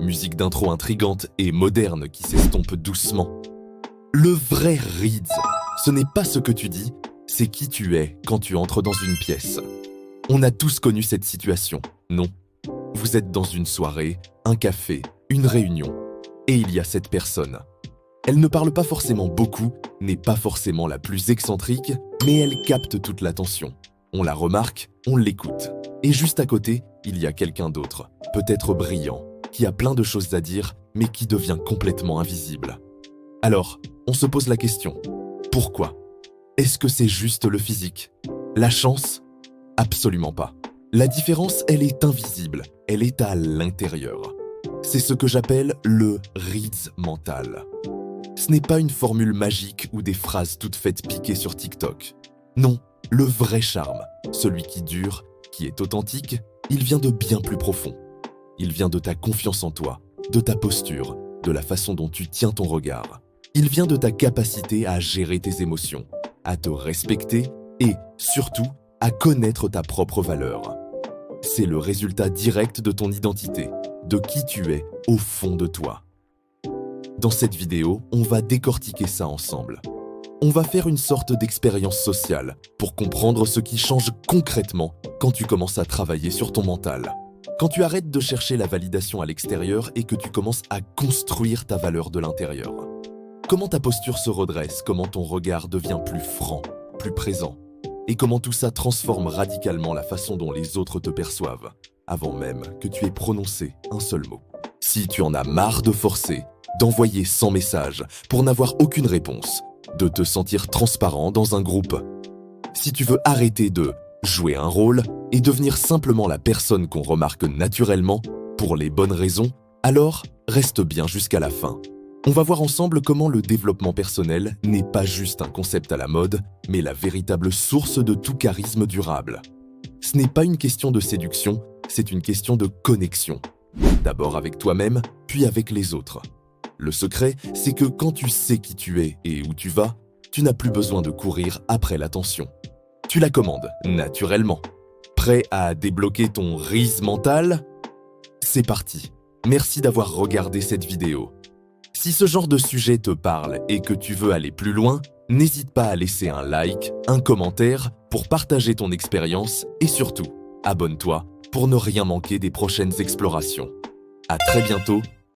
musique d'intro intrigante et moderne qui s'estompe doucement. Le vrai reads, ce n'est pas ce que tu dis, c'est qui tu es quand tu entres dans une pièce. On a tous connu cette situation, non? Vous êtes dans une soirée, un café, une réunion, et il y a cette personne. Elle ne parle pas forcément beaucoup, n'est pas forcément la plus excentrique, mais elle capte toute l'attention. On la remarque, on l'écoute. Et juste à côté, il y a quelqu'un d'autre, peut-être brillant, qui a plein de choses à dire, mais qui devient complètement invisible. Alors, on se pose la question, pourquoi? Est-ce que c'est juste le physique? La chance? Absolument pas. La différence, elle est invisible, elle est à l'intérieur. C'est ce que j'appelle le reads mental. Ce n'est pas une formule magique ou des phrases toutes faites piquer sur TikTok. Non, le vrai charme, celui qui dure, qui est authentique, il vient de bien plus profond. Il vient de ta confiance en toi, de ta posture, de la façon dont tu tiens ton regard. Il vient de ta capacité à gérer tes émotions, à te respecter et, surtout, à connaître ta propre valeur. C'est le résultat direct de ton identité, de qui tu es au fond de toi. Dans cette vidéo, on va décortiquer ça ensemble. On va faire une sorte d'expérience sociale pour comprendre ce qui change concrètement quand tu commences à travailler sur ton mental. Quand tu arrêtes de chercher la validation à l'extérieur et que tu commences à construire ta valeur de l'intérieur. Comment ta posture se redresse, comment ton regard devient plus franc, plus présent, et comment tout ça transforme radicalement la façon dont les autres te perçoivent, avant même que tu aies prononcé un seul mot. Si tu en as marre de forcer, d'envoyer 100 messages pour n'avoir aucune réponse, de te sentir transparent dans un groupe, si tu veux arrêter de jouer un rôle et devenir simplement la personne qu'on remarque naturellement, pour les bonnes raisons, alors reste bien jusqu'à la fin. On va voir ensemble comment le développement personnel n'est pas juste un concept à la mode, mais la véritable source de tout charisme durable. Ce n'est pas une question de séduction, c'est une question de connexion. D'abord avec toi-même, puis avec les autres. Le secret, c'est que quand tu sais qui tu es et où tu vas, tu n'as plus besoin de courir après l'attention. Tu la commandes, naturellement. Prêt à débloquer ton reads mental? C'est parti. Merci d'avoir regardé cette vidéo. Si ce genre de sujet te parle et que tu veux aller plus loin, n'hésite pas à laisser un like, un commentaire pour partager ton expérience et surtout, abonne-toi pour ne rien manquer des prochaines explorations. À très bientôt